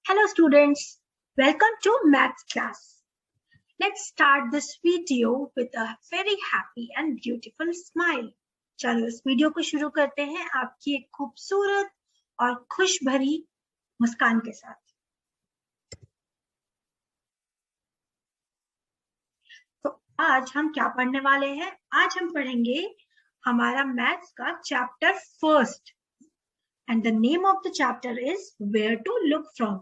Hello students, welcome to maths class. Let's start this video with a very happy and beautiful smile. चलो इस video को शुरू करते हैं आपकी एक खूबसूरत और खुश भरी मुस्कान के साथ। तो आज हम क्या पढ़ने वाले हैं? आज हम पढ़ेंगे हमारा मैथ्स का chapter first and the name of the chapter is where to look from.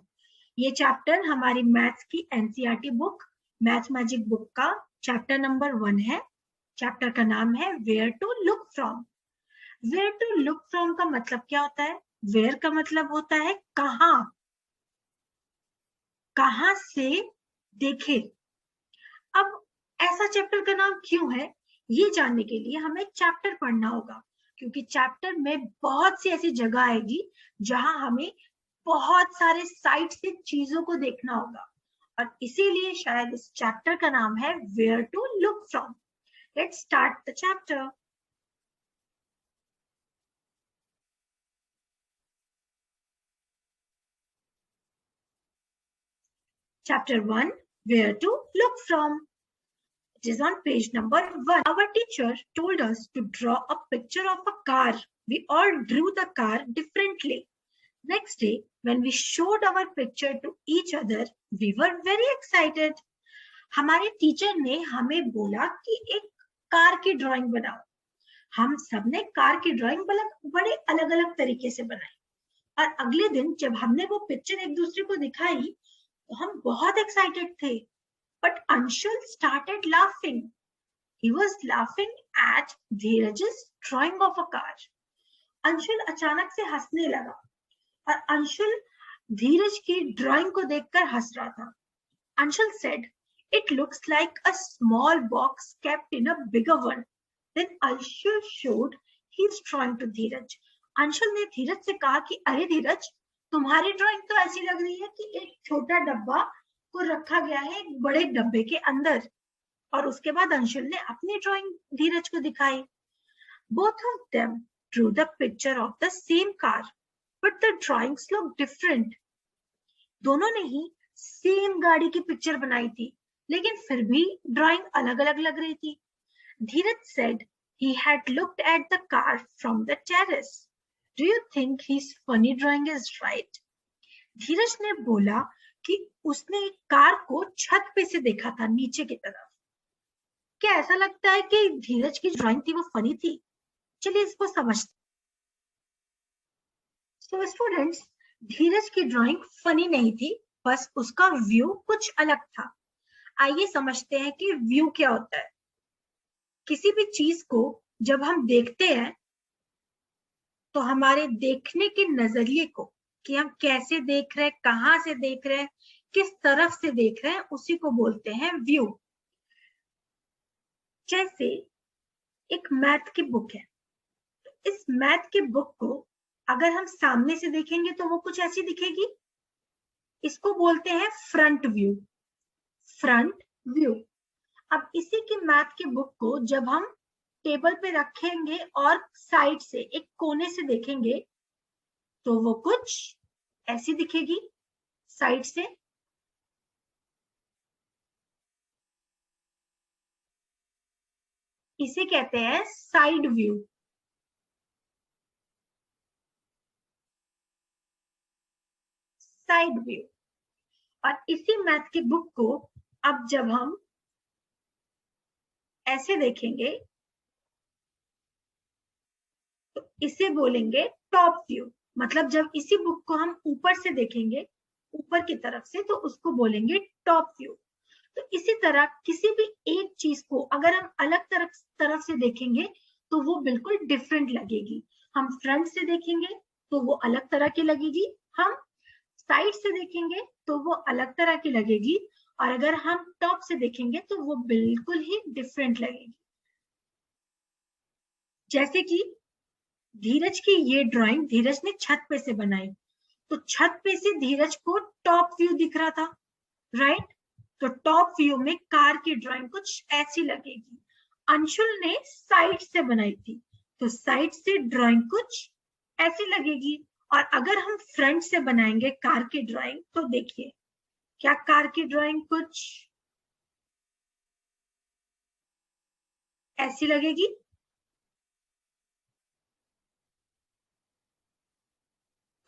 ये चैप्टर हमारी मैथ्स की NCERT book maths magic book का चैप्टर नंबर 1 है। चैप्टर का नाम है where to look from. Where to look from का मतलब क्या होता है? वेयर का मतलब होता है कहां, कहां से देखे। अब ऐसा चैप्टर का नाम क्यों है, ये जानने के लिए हमें चैप्टर पढ़ना होगा, क्योंकि चैप्टर में बहुत सी ऐसी जगह आएगी जहां हमें बहुत सारे साइड से चीजों को देखना होगा और इसीलिए शायद इस चैप्टर का नाम है where to look from. Let's start the chapter. Chapter 1, Where to Look From. It is on page number 1. Our teacher told us to draw a picture of a car. We all drew the car differently. Next day, when we showed our picture to each other, we were very excited. हमारे teacher ने हमें बोला कि एक car की drawing बनाओ। हम सबने कार की ड्राइंग बड़े अलग अलग तरीके से बनाई और अगले दिन जब हमने वो पिक्चर एक दूसरे को दिखाई तो हम बहुत एक्साइटेड थे। But Anshul started laughing. He was laughing at Dheeraj's drawing of a car. Anshul अचानक से हंसने लगा और अंशुल धीरज की ड्राइंग को देखकर हंस रहा था। Anshul said, "It looks like a small box kept in a bigger one." Then Anshul showed his drawing to Dheeraj. Anshul ने धीरज से कहा कि अरे धीरज, तुम्हारी ड्राइंग तो ऐसी लग रही है कि एक छोटा डब्बा को रखा गया है एक बड़े डब्बे के अंदर। और उसके बाद अंशुल ने अपनी ड्राइंग धीरज को दिखाई। Both of them drew the picture of the same car. But the drawings look different. दोनों ने ही सेम गाड़ी की पिक्चर बनाई थी, लेकिन फिर भी ड्राइंग अलग अलग लग रही थी। धीरज said he had looked at the car from the terrace. Do you think his funny drawing is right? धीरज ने बोला कि उसने कार को छत पे से देखा था नीचे की तरफ। क्या ऐसा लगता है कि धीरज की ड्राइंग थी वो फनी थी? चलिए इसको समझते। तो स्टूडेंट्स, धीरज की ड्राइंग फनी नहीं थी, बस उसका व्यू कुछ अलग था। आइए समझते हैं कि व्यू क्या होता है। किसी भी चीज को जब हम देखते हैं तो हमारे देखने के नजरिए को, कि हम कैसे देख रहे हैं, कहां से देख रहे हैं, किस तरफ से देख रहे हैं, उसी को बोलते हैं व्यू। जैसे एक मैथ की बुक है, इस मैथ की बुक को अगर हम सामने से देखेंगे तो वो कुछ ऐसी दिखेगी। इसको बोलते हैं फ्रंट व्यू। Front view. अब इसी की मैथ की बुक को जब हम टेबल पे रखेंगे और साइड से एक कोने से देखेंगे तो वो कुछ ऐसी दिखेगी साइड से। इसे कहते हैं साइड व्यू। Side view. और इसी मैथ की बुक को अब जब हम ऐसे देखेंगे तो इसे बोलेंगे टॉप व्यू। मतलब जब इसी बुक को हम ऊपर से देखेंगे, ऊपर की तरफ से, तो उसको बोलेंगे टॉप व्यू। तो इसी तरह किसी भी एक चीज को अगर हम अलग तरफ से देखेंगे तो वो बिल्कुल डिफरेंट लगेगी। हम फ्रंट से देखेंगे तो वो अलग तरह की लगेगी, हम साइड से देखेंगे तो वो अलग तरह की लगेगी, और अगर हम टॉप से देखेंगे तो वो बिल्कुल ही डिफरेंट लगेगी। जैसे कि धीरज की ये ड्राइंग धीरज ने छत पे से बनाई, तो छत पे से धीरज को टॉप व्यू दिख रहा था, राइट? तो टॉप व्यू में कार की ड्राइंग कुछ ऐसी लगेगी। अंशुल ने साइड से बनाई थी तो साइड से ड्राइंग कुछ ऐसी लगेगी, और अगर हम फ्रंट से बनाएंगे कार की ड्राइंग तो देखिए क्या कार की ड्राइंग कुछ ऐसी लगेगी,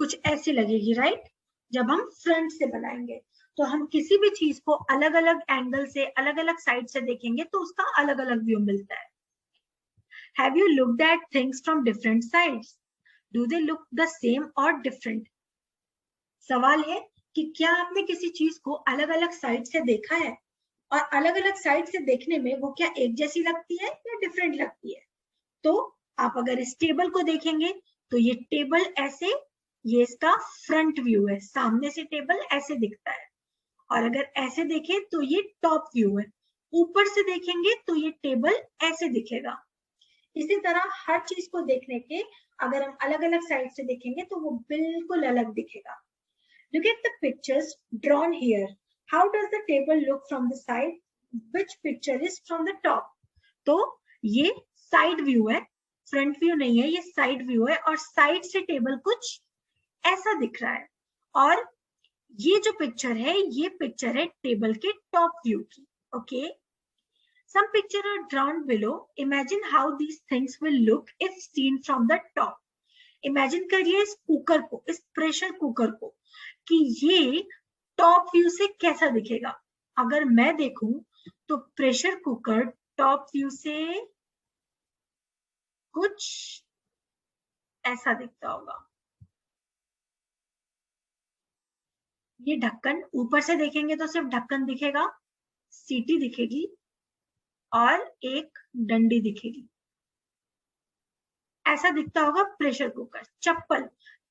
कुछ ऐसी लगेगी, राइट। जब हम फ्रंट से बनाएंगे तो हम किसी भी चीज को अलग अलग एंगल से, अलग अलग साइड से देखेंगे तो उसका अलग अलग व्यू मिलता है। Have you looked at things from different sides? Do they look the same or different? सवाल है कि क्या आपने किसी चीज को अलग अलग साइड से देखा है और अलग अलग साइड से देखने में वो क्या एक जैसी लगती है या डिफरेंट लगती है। तो आप अगर इस टेबल को देखेंगे तो ये टेबल ऐसे, ये इसका फ्रंट व्यू है, सामने से टेबल ऐसे दिखता है। और अगर ऐसे देखें तो ये टॉप व्यू है, ऊपर से देखेंगे तो ये टेबल ऐसे दिखेगा। इसी तरह हर चीज को देखने के अगर हम अलग अलग साइड से देखेंगे तो वो बिल्कुल अलग दिखेगा। Look at the pictures drawn here. How does the table look from the side? Which picture is from the top? तो ये साइड व्यू है, फ्रंट व्यू नहीं है, ये साइड व्यू है और साइड से टेबल कुछ ऐसा दिख रहा है। और ये जो पिक्चर है ये पिक्चर है टेबल के टॉप व्यू की। Okay, some pictures are drawn below. Imagine how these things will look if seen from the top. Imagine करिए इस कुकर को, इस प्रेशर कुकर को, कि ये टॉप व्यू से कैसा दिखेगा। अगर मैं देखूं तो प्रेशर कुकर टॉप व्यू से कुछ ऐसा दिखता होगा। ये ढक्कन, ऊपर से देखेंगे तो सिर्फ ढक्कन दिखेगा, सीटी दिखेगी और एक डंडी दिखेगी, ऐसा दिखता होगा प्रेशर कुकर। चप्पल,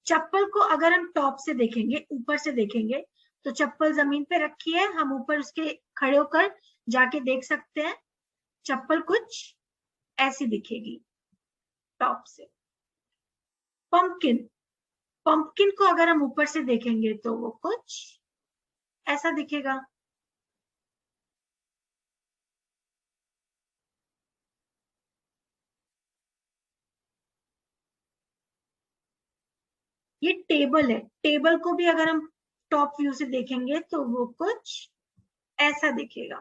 चप्पल को अगर हम टॉप से देखेंगे, ऊपर से देखेंगे तो चप्पल जमीन पे रखी है, हम ऊपर उसके खड़े होकर जाके देख सकते हैं, चप्पल कुछ ऐसी दिखेगी टॉप से। पंपकिन, पंपकिन को अगर हम ऊपर से देखेंगे तो वो कुछ ऐसा दिखेगा। ये टेबल है, टेबल को भी अगर हम टॉप व्यू से देखेंगे तो वो कुछ ऐसा दिखेगा,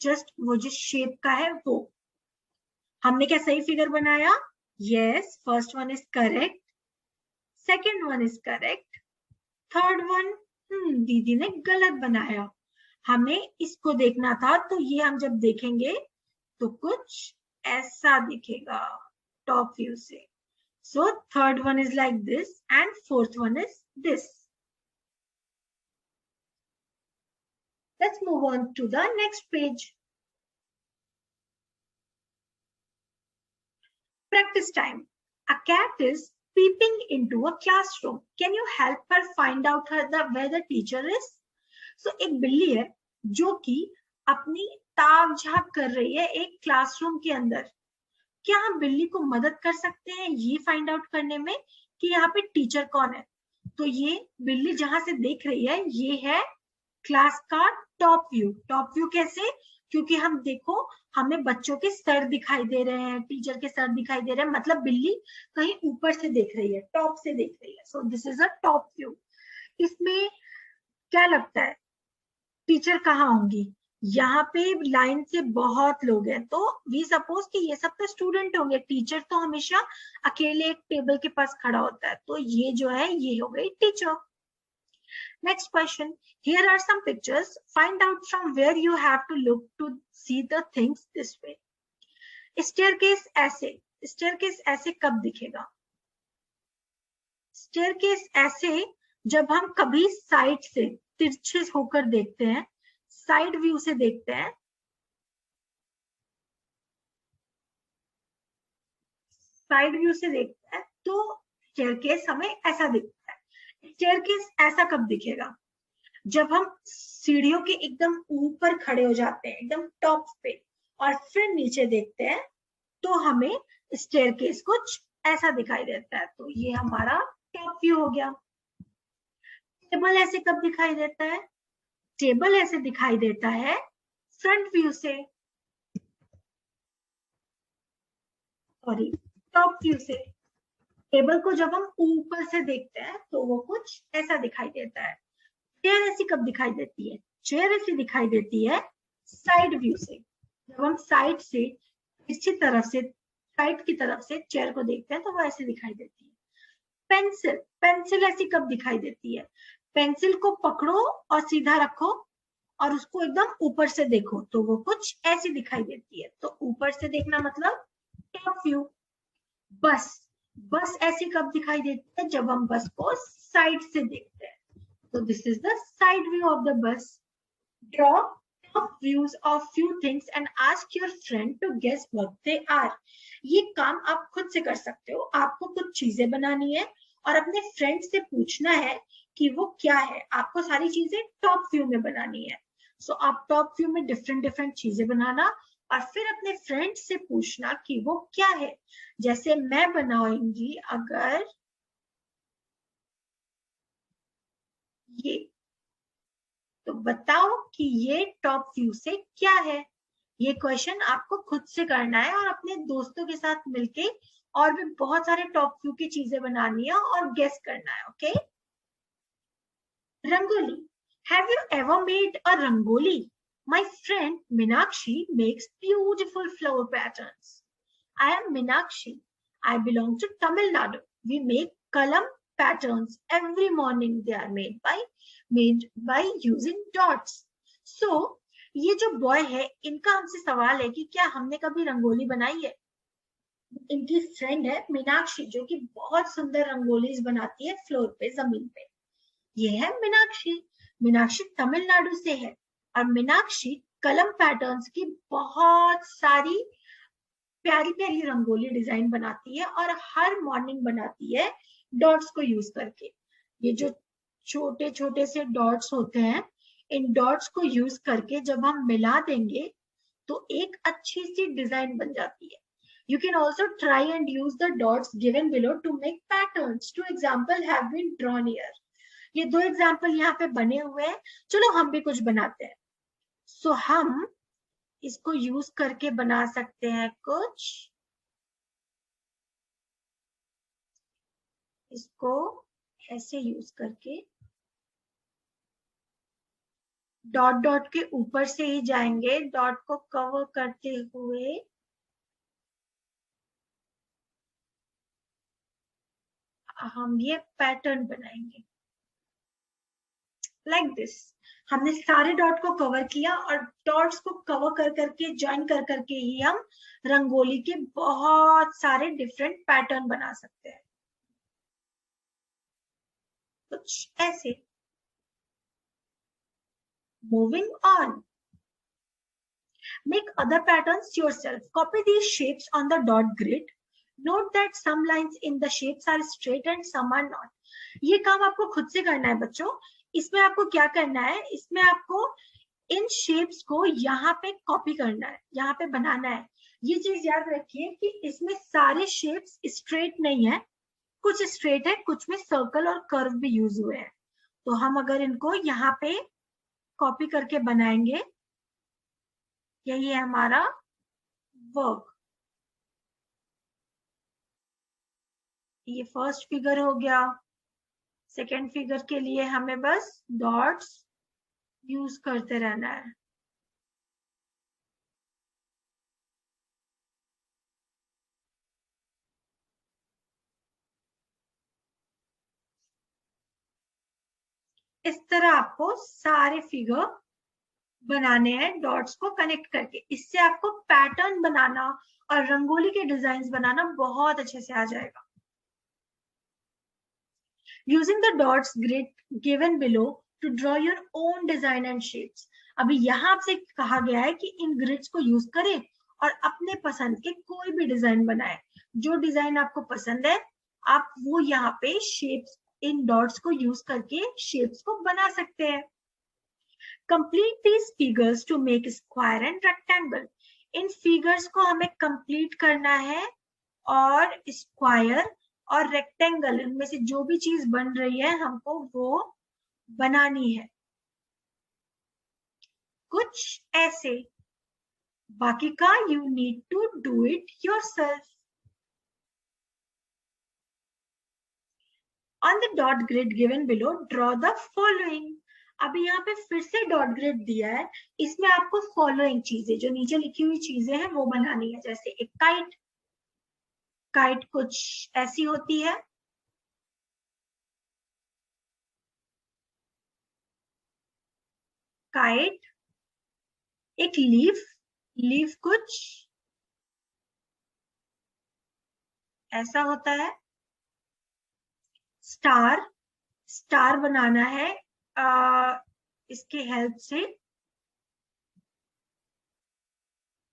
जस्ट वो जो शेप का है वो। हमने क्या सही फिगर बनाया? Yes, first one is correct, second one is correct, third one दीदी ने गलत बनाया। हमें इसको देखना था, तो ये हम जब देखेंगे तो कुछ ऐसा दिखेगा टॉप व्यू से। So third one is like this and fourth one is this. Let's move on to the next page. Practice time. A cat is peeping into a classroom. Can you help her find out where the teacher is? So एक बिल्ली है जो कि अपनी ताक झांक कर रही है एक क्लासरूम के अंदर। क्या हम बिल्ली को मदद कर सकते हैं ये फाइंड आउट करने में कि यहाँ पे टीचर कौन है? तो ये बिल्ली जहां से देख रही है ये है क्लास का टॉप व्यू। टॉप व्यू कैसे? क्योंकि हम देखो हमें बच्चों के सर दिखाई दे रहे हैं, टीचर के सर दिखाई दे रहे हैं, मतलब बिल्ली कहीं ऊपर से देख रही है, टॉप से देख रही है। So this is a top view. इसमें क्या लगता है टीचर कहाँ होंगी? यहाँ पे लाइन से बहुत लोग हैं, तो वी सपोज कि ये सब तो स्टूडेंट होंगे, टीचर तो हमेशा अकेले एक टेबल के पास खड़ा होता है, तो ये जो है ये हो गई teacher. Next question, here are some pictures, find out from where you have to look to see the things this way. Staircase ऐसे, स्टेयरकेस ऐसे कब दिखेगा? स्टेयरकेस ऐसे जब हम कभी साइड से तिरछे होकर देखते हैं, साइड व्यू से देखते हैं, साइड व्यू से देखते हैं तो स्टेयरकेस हमें ऐसा दिखता है। स्टेयरकेस ऐसा कब दिखेगा? जब हम सीढ़ियों के एकदम ऊपर खड़े हो जाते हैं, एकदम टॉप पे, और फिर नीचे देखते हैं तो हमें स्टेयरकेस कुछ ऐसा दिखाई देता है। तो ये हमारा टॉप व्यू हो गया। टेबल ऐसे कब दिखाई देता है? टेबल ऐसे दिखाई देता है फ्रंट व्यू से, सॉरी टॉप व्यू से। टेबल को जब हम ऊपर से देखते हैं तो वो कुछ ऐसा दिखाई देता है। चेयर ऐसी कब दिखाई देती है? चेयर ऐसी दिखाई देती है साइड व्यू से। जब हम साइड से इसी तरफ से साइड की तरफ से चेयर को देखते हैं तो वो ऐसे दिखाई देती है। पेंसिल, पेंसिल ऐसी कब दिखाई देती है? पेंसिल को पकड़ो और सीधा रखो और उसको एकदम ऊपर से देखो तो वो कुछ ऐसी दिखाई देती है। तो ऊपर से देखना मतलब टॉप व्यू। बस, बस ऐसी कब दिखाई देती है? जब हम बस को साइड से देखते हैं। So this is the side view of the bus. Draw top views of few things and ask your friend to guess what they are. ये काम आप खुद से कर सकते हो। आपको कुछ चीजें बनानी है और अपने फ्रेंड से पूछना है कि वो क्या है। आपको सारी चीजें टॉप व्यू में बनानी है। सो आप टॉप व्यू में डिफरेंट डिफरेंट चीजें बनाना और फिर अपने फ्रेंड से पूछना कि वो क्या है। जैसे मैं बनाऊंगी अगर ये, तो बताओ कि ये टॉप व्यू से क्या है। ये क्वेश्चन आपको खुद से करना है और अपने दोस्तों के साथ मिलके और भी बहुत सारे टॉप व्यू की चीजें बनानी है और गेस करना है। Okay. Rangoli. Have you ever made a rangoli? My friend Meenakshi makes beautiful flower patterns. I am Meenakshi. I belong to Tamil Nadu. We make kalam patterns every morning. They are made by using dots. So ये जो boy है इनका हमसे सवाल है कि क्या हमने कभी रंगोली बनाई है। इनकी फ्रेंड है मीनाक्षी जो कि बहुत सुंदर रंगोलीज बनाती है फ्लोर पे, जमीन पे। ये है मीनाक्षी। मीनाक्षी तमिलनाडु से है और मीनाक्षी कलम पैटर्न्स की बहुत सारी प्यारी प्यारी रंगोली डिजाइन बनाती है और हर मॉर्निंग बनाती है डॉट्स को यूज करके। ये जो छोटे छोटे से डॉट्स होते हैं, इन डॉट्स को यूज करके जब हम मिला देंगे तो एक अच्छी सी डिजाइन बन जाती है। You can also try and use the dots given below to make patterns. Two examples have been drawn here. ये दो एग्जाम्पल यहाँ पे बने हुए हैं। चलो हम भी कुछ बनाते हैं। सो हम इसको यूज करके बना सकते हैं कुछ। इसको ऐसे यूज करके डॉट डॉट के ऊपर से ही जाएंगे, डॉट को कवर करते हुए हम ये पैटर्न बनाएंगे लाइक दिस। हमने सारे डॉट को कवर किया और डॉट्स को कवर कर करके ज्वाइन कर करके ही हम रंगोली के बहुत सारे डिफरेंट पैटर्न बना सकते हैं। कुछ ऐसे। Moving on. Make other patterns yourself. Copy these shapes on the dot grid. Note that some lines in the shapes are straight and some are not. ये काम आपको खुद से करना है बच्चों। इसमें आपको क्या करना है, इसमें आपको इन शेप्स को यहाँ पे कॉपी करना है, यहाँ पे बनाना है। ये चीज याद रखिए कि इसमें सारे शेप्स स्ट्रेट नहीं है, कुछ स्ट्रेट है, कुछ में सर्कल और कर्व भी यूज हुए हैं। तो हम अगर इनको यहाँ पे कॉपी करके बनाएंगे, यही है हमारा वर्क। ये फर्स्ट फिगर हो गया। सेकेंड फिगर के लिए हमें बस डॉट्स यूज करते रहना है। इस तरह आपको सारे फिगर बनाने हैं डॉट्स को कनेक्ट करके। इससे आपको पैटर्न बनाना और रंगोली के डिजाइन बनाना बहुत अच्छे से आ जाएगा। Using the dots grid given below to draw your own design and shapes. अभी यहाँ आपसे कहा गया है कि इन ग्रिड्स को यूज करें और अपने पसंद के कोई भी डिजाइन बनाएं। जो डिजाइन आपको पसंद है आप वो यहाँ पे शेप्स, इन डॉट्स को यूज करके शेप्स को बना सकते हैं। Complete these figures to make square and rectangle. In figures को हमें कंप्लीट करना है और स्क्वायर और रेक्टेंगल, इनमें से जो भी चीज बन रही है हमको वो बनानी है। कुछ ऐसे। बाकी का you need to do it yourself. On the dot grid given below, draw the following. अभी यहाँ पे फिर से डॉट ग्रिड दिया है, इसमें आपको फॉलोइंग चीजें, जो नीचे लिखी हुई चीजें हैं वो बनानी है। जैसे एक काइट, काइट कुछ ऐसी होती है, काइट। एक लीफ, लीफ कुछ ऐसा होता है। स्टार, स्टार बनाना है इसके हेल्प से,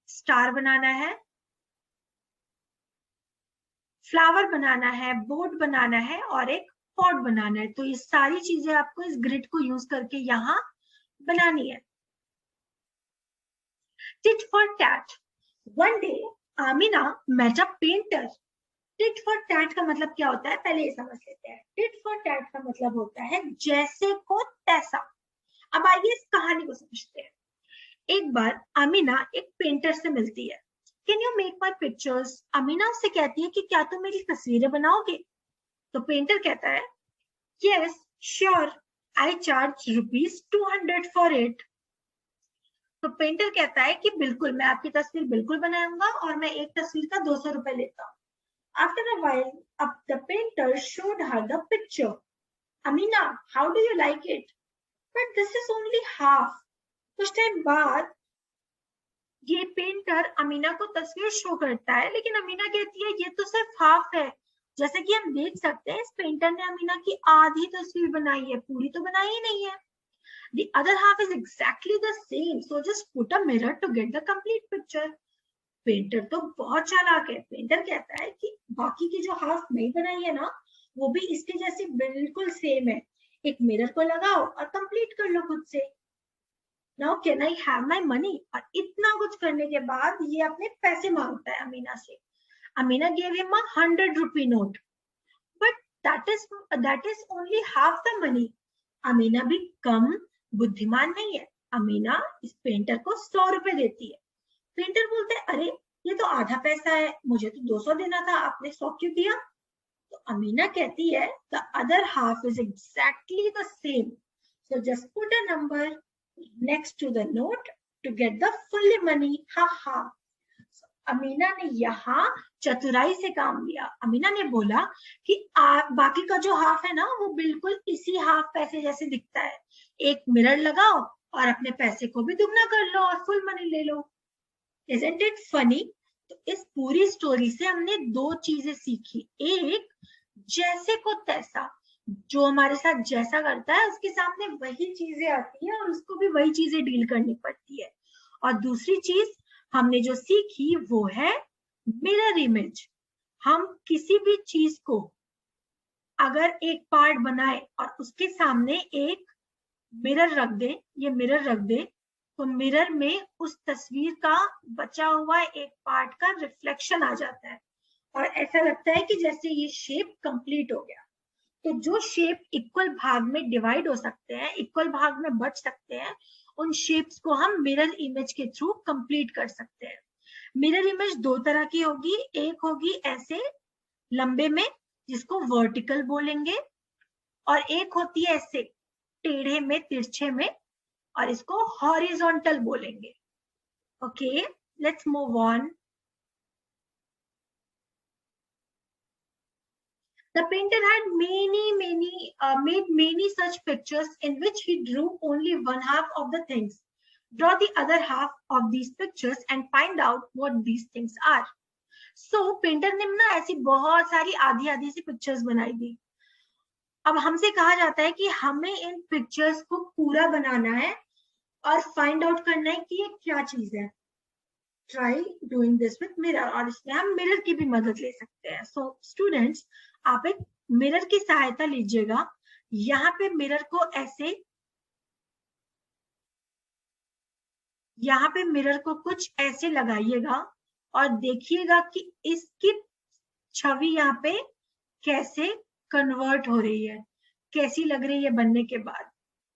स्टार बनाना है। फ्लावर बनाना है, बोट बनाना है और एक पॉट बनाना है। तो ये सारी चीजें आपको इस ग्रिड को यूज करके यहाँ बनानी है। Tit for tat. One day Amina met a painter. Tit for tat का मतलब क्या होता है, पहले ये समझ लेते हैं। टिट फॉर टैट का मतलब होता है जैसे को तैसा। अब आइए इस कहानी को समझते हैं। एक बार अमीना एक पेंटर से मिलती है। Can you make my pictures? Amina उससे कहती है कि क्या तुम मेरी तस्वीरें बनाओगे? तो पेंटर कहता है yes sure, I charge ₹200 for it. तो पेंटर कहता है कि बिल्कुल, मैं आपकी तस्वीर बिल्कुल बनाऊंगा और मैं एक तस्वीर का 200 रुपए लेता हूँ। After a while, the painter showed her the picture. Amina, how do you like it? But this is only half. कुछ टाइम बाद ये पेंटर अमीना को तस्वीर शो करता है, लेकिन अमीना कहती है ये तो सिर्फ हाफ है। जैसे कि हम देख सकते हैं इस पेंटर ने अमीना की आधी तस्वीर बनाई है, पूरी तो बनाई ही नहीं है। The other half is exactly the same, so just put a mirror to get the complete picture. Painter तो बहुत चालाक है। पेंटर कहता है कि बाकी की जो हाफ नहीं बनाई है ना, वो भी इसके जैसी बिल्कुल सेम है। एक मिरर को लगाओ और कंप्लीट कर लो खुद से। Now can I have my money? और इतना कुछ करने के बाद ये अपने पैसे मांगता है अमीना से। Amina gave him a 100 rupee note, but that is only half the money. Amina भी कम बुद्धिमान नहीं है। अमीना इस पेंटर को 100 रुपए देती है। पेंटर बोलते हैं अरे ये तो आधा पैसा है, मुझे तो 200 देना था, आपने 100 क्यों दिया? तो अमीना कहती है the other half is exactly the same, so just put a number next to the note to get the full money. ha ha. Amina ने यहाँ चतुराई से काम लिया। अमीना ने बोला कि बाकी का जो हाफ है ना, वो बिल्कुल इसी हाफ पैसे जैसे दिखता है। एक मिरर लगाओ और अपने पैसे को भी दुगना कर लो और फुल मनी ले लो। Isn't it funny? तो इस पूरी स्टोरी से हमने दो चीजें सीखी। एक, जैसे को तैसा, जो हमारे साथ जैसा करता है उसके सामने वही चीजें आती है और उसको भी वही चीजें डील करनी पड़ती है। और दूसरी चीज हमने जो सीखी वो है मिरर इमेज। हम किसी भी चीज को अगर एक पार्ट बनाए और उसके सामने एक मिरर रख दे, ये मिरर रख दे, तो मिरर में उस तस्वीर का बचा हुआ एक पार्ट का रिफ्लेक्शन आ जाता है और ऐसा लगता है कि जैसे ये शेप कंप्लीट हो गया। तो जो शेप इक्वल भाग में डिवाइड हो सकते हैं, इक्वल भाग में बट सकते हैं, उन शेप्स को हम मिरर इमेज के थ्रू कंप्लीट कर सकते हैं। मिरर इमेज दो तरह की होगी, एक होगी ऐसे लंबे में जिसको वर्टिकल बोलेंगे, और एक होती है ऐसे टेढ़े में, तिरछे में, और इसको हॉरिजॉन्टल बोलेंगे। Okay, let's move on. The painter had made many such pictures in which he drew only one half of the things. Draw the other half of these pictures and find out what these things are. So painter ने ना ऐसी बहुत सारी आधी आधी सी pictures बनाई थी। अब हमसे कहा जाता है कि हमें इन पिक्चर्स को पूरा बनाना है और फाइंड आउट करना है कि ये क्या चीज है। Try doing this with mirror, और इसमें हम मिरर की भी मदद ले सकते हैं। सो स्टूडेंट्स, आप एक मिरर की सहायता लीजिएगा। यहाँ पे मिरर को ऐसे, यहाँ पे मिरर को कुछ ऐसे लगाइएगा और देखिएगा कि इसकी छवि यहाँ पे कैसे कन्वर्ट हो रही है, कैसी लग रही है बनने के बाद,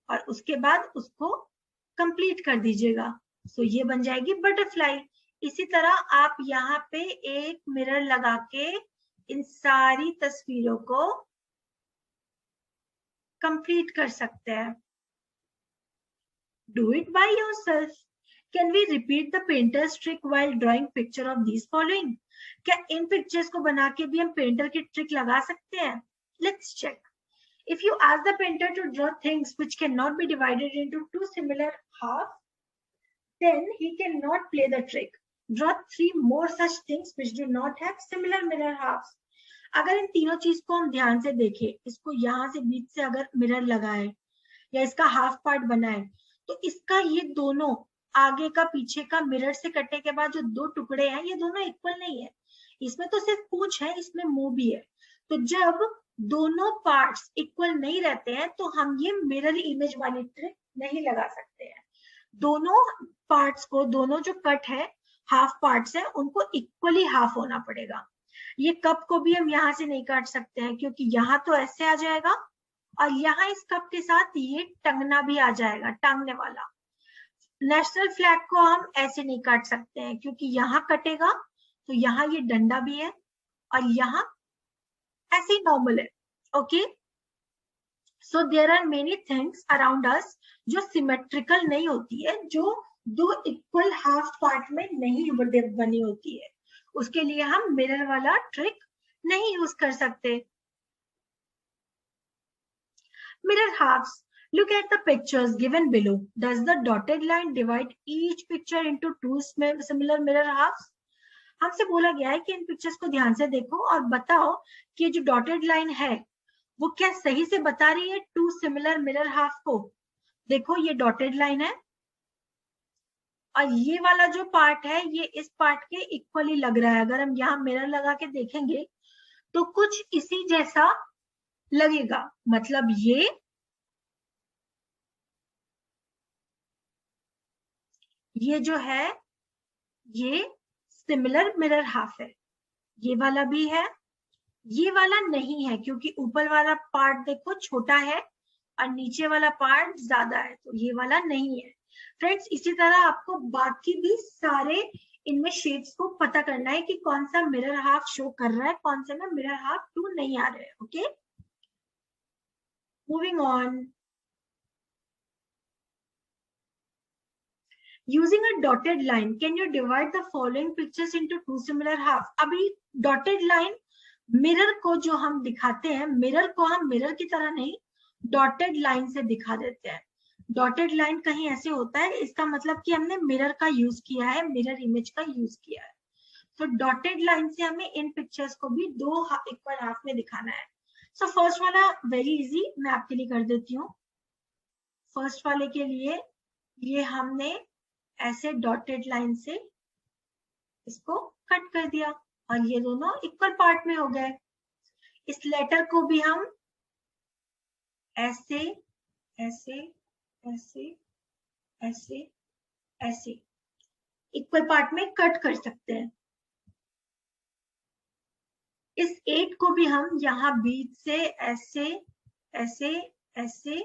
और उसके बाद उसको कंप्लीट कर दीजिएगा। सो ये बन जाएगी बटरफ्लाई। इसी तरह आप यहाँ पे एक मिरर लगा के इन सारी तस्वीरों को कंप्लीट कर सकते हैं। Do it by yourself. Can we repeat the painter's trick while drawing picture of these following. क्या इन पिक्चर्स को बना के भी हम पेंटर की ट्रिक लगा सकते हैं? Let's check. If you ask the painter to draw things which cannot be divided into two similar halves, then he cannot play the trick. Draw 3 more such things which do not have similar mirror halves. अगर इन तीनों चीज को हम ध्यान से देखें, इसको यहाँ से बीच से अगर मिरर लगाए या इसका हाफ पार्ट बनाए, तो इसका ये दोनों आगे का पीछे का मिरर से कटने के बाद जो दो टुकड़े हैं, ये दोनों इक्वल नहीं है। इसमें तो सिर्फ पूंछ है, इसमें मुंह भी है। तो जब दोनों पार्ट्स इक्वल नहीं रहते हैं तो हम ये मिरर इमेज वाली ट्रिक नहीं लगा सकते हैं। दोनों पार्ट्स को, दोनों जो कट है हाफ पार्ट्स है, उनको इक्वली हाफ होना पड़ेगा। ये कप को भी हम यहाँ से नहीं काट सकते हैं क्योंकि यहाँ तो ऐसे आ जाएगा और यहाँ इस कप के साथ ये टंगना भी आ जाएगा, टांगने वाला। नेशनल फ्लैग को हम ऐसे नहीं काट सकते हैं क्योंकि यहाँ कटेगा तो यहाँ ये डंडा भी है और यहाँ ऐसे ही नॉर्मल है। Okay, so there are many things around us जो सिमेट्रिकल नहीं होती है, जो दो इक्वल हाफ पार्ट में नहीं बनी होती है। उसके लिए हम मिरर वाला ट्रिक नहीं यूज कर सकते। Mirror halves. Look at the pictures given below. Does the dotted line divide each picture into two similar mirror halves? हमसे बोला गया है कि इन पिक्चर्स को ध्यान से देखो और बताओ कि जो डॉटेड लाइन है वो क्या सही से बता रही है टू सिमिलर मिरर हाफ को। देखो ये डॉटेड लाइन है और ये वाला जो पार्ट है ये इस पार्ट के इक्वली लग रहा है। अगर हम यहाँ मिरर लगा के देखेंगे तो कुछ इसी जैसा लगेगा, मतलब ये जो है ये सिमिलर मिरर हाफ है। ये वाला भी है, ये वाला नहीं है क्योंकि ऊपर वाला पार्ट देखो छोटा है और नीचे वाला पार्ट ज्यादा है, तो ये वाला नहीं है। फ्रेंड्स, इसी तरह आपको बाकी भी सारे इनमें शेड्स को पता करना है कि कौन सा मिरर हाफ शो कर रहा है, कौन से में मिरर हाफ टू नहीं आ रहे हैं। Okay, moving on. Using a dotted line, can you divide the following pictures into two similar halves? अभी dotted line मिरर को जो हम दिखाते हैं, मिरर को हम मिरर की तरह नहीं डॉटेड लाइन से दिखा देते हैं। डॉटेड लाइन कहीं ऐसे होता है, इसका मतलब कि हमने मिरर का यूज किया है, मिरर इमेज का यूज किया है। तो डॉटेड लाइन से हमें इन पिक्चर्स को भी दो इक्वल हाफ में दिखाना है। सो फर्स्ट वाला वेरी इजी, मैं आपके लिए कर देती हूँ। फर्स्ट वाले के लिए ये हमने ऐसे डॉटेड लाइन से इसको कट कर दिया और ये दोनों इक्वल पार्ट में हो गए। इस लेटर को भी हम ऐसे ऐसे ऐसे ऐसे ऐसे इक्वल पार्ट में कट कर सकते हैं। इस 8 को भी हम यहाँ बीच से ऐसे ऐसे ऐसे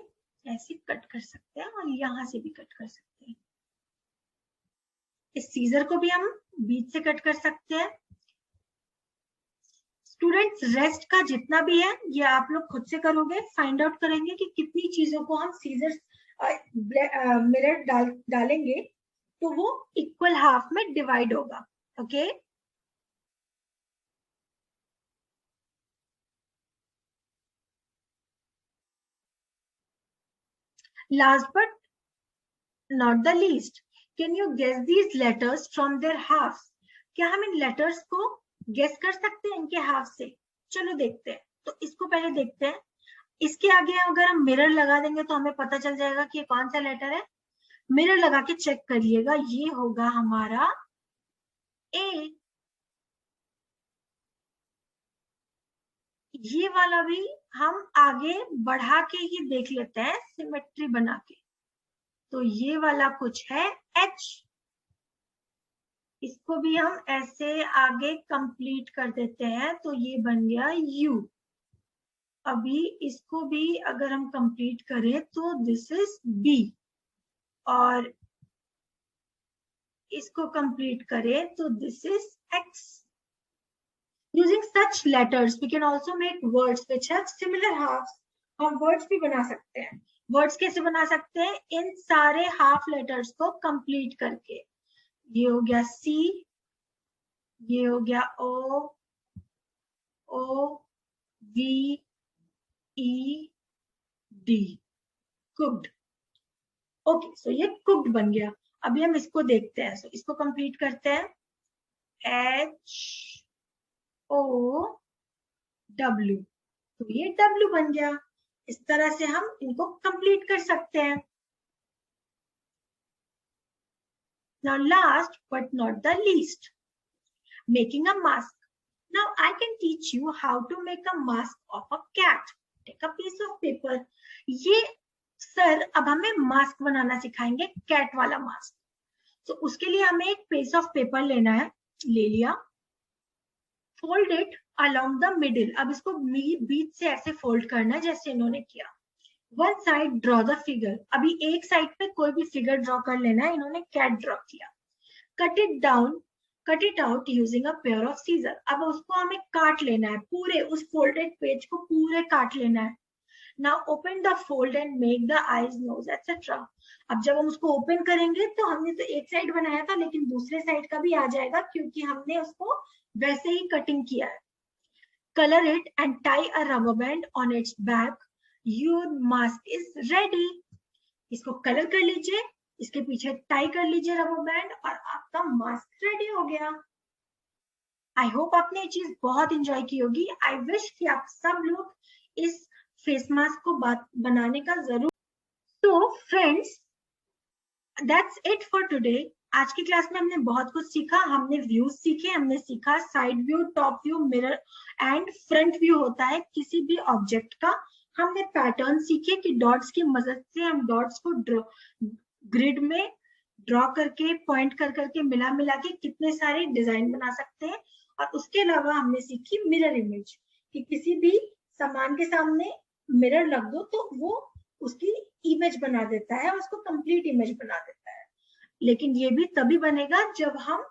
ऐसे कट कर सकते हैं और यहाँ से भी कट कर सकते हैं। इस सीजर को भी हम बीच से कट कर सकते हैं। स्टूडेंट्स, रेस्ट का जितना भी है ये आप लोग खुद से करोगे, फाइंड आउट करेंगे कि कितनी चीजों को हम सीजर मिरर डालेंगे तो वो इक्वल हाफ में डिवाइड होगा। Okay, last but not the least, can you guess these letters from their halves? क्या हम इन लेटर्स को गेस कर सकते हैं इनके हाफ से? चलो देखते हैं। तो इसको पहले देखते हैं। इसके आगे अगर हम मिरर लगा देंगे तो हमें पता चल जाएगा कि ये कौन सा लेटर है। मिरर लगा के चेक करिएगा, ये होगा हमारा ए। ये वाला भी हम आगे बढ़ा के ही देख लेते हैं, सिमेट्री बना के। तो ये वाला कुछ है एच, इसको भी हम ऐसे आगे कंप्लीट कर देते हैं तो ये बन गया यू। अभी इसको भी अगर हम कंप्लीट करें तो दिस इज बी, और इसको कंप्लीट करें तो this is x. Using such letters, we can also make words which have similar halves. हम वर्ड्स भी बना सकते हैं। वर्ड्स कैसे बना सकते हैं? इन सारे हाफ लेटर्स को कंप्लीट करके। ये हो गया सी, ये हो गया O, O V E D, cooked. Okay, so ये कुक्ड बन गया। अभी हम इसको देखते हैं, सो इसको कंप्लीट करते हैं। एच ओ डब्ल्यू, तो ये डब्ल्यू बन गया। इस तरह से हम इनको कंप्लीट कर सकते हैं। Now last but not the least, making a mask. Now I can teach you how to make a mask of a cat. Take a piece of paper. ये सर अब हमें मास्क बनाना सिखाएंगे, कैट वाला mask. तो उसके लिए हमें एक पीस ऑफ पेपर लेना है, ले लिया। Fold it along the middle, अब इसको बीच से ऐसे फोल्ड करना है जैसे इन्होंने किया। One side draw the figure, अभी एक साइड पे कोई भी फिगर ड्रॉ कर लेना है, इन्होंने कैट ड्रॉ किया। Cut it down, cut it out using a pair of scissor, अब उसको हमें काट लेना है, पूरे उस फोल्डेड पेज को पूरे काट लेना है। Now open the fold and make the eyes, nose etcetera. अब जब हम उसको ओपन करेंगे तो हमने तो एक साइड बनाया था, लेकिन दूसरे साइड का भी आ जाएगा क्योंकि हमने उसको वैसे ही कटिंग किया है। Colour it and tie a rubber band on it's back, your mask is ready. इसको कलर कर लीजिए, इसके पीछे टाई कर लीजिए रबर बैंड और आपका मास्क रेडी हो गया। आई होप आपने ये चीज बहुत इंजॉय की होगी। आई विश कि आप सब लोग इस फेस मास्क को बनाने का जरूर। तो friends, that's it for today. आज की क्लास में हमने बहुत कुछ सीखा। हमने व्यूज सीखे, हमने सीखा side view, top view, mirror and front view होता है किसी भी ऑब्जेक्ट का। हमने पैटर्न सीखे कि डॉट्स की मदद से हम डॉट्स को ग्रिड में ड्रॉ करके, पॉइंट कर करके, मिला मिला के कितने सारे डिजाइन बना सकते हैं। और उसके अलावा हमने सीखी मिरर इमेज, कि किसी भी सामान के सामने मिरर रख दो तो वो उसकी इमेज बना देता है, उसको कंप्लीट इमेज बना देता है। लेकिन ये भी तभी बनेगा जब हम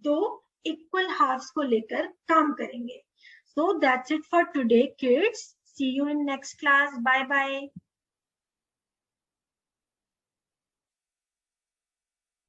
दो इक्वल हाफ्स को लेकर काम करेंगे। So that's it for today, kids. See you in next class. Bye bye.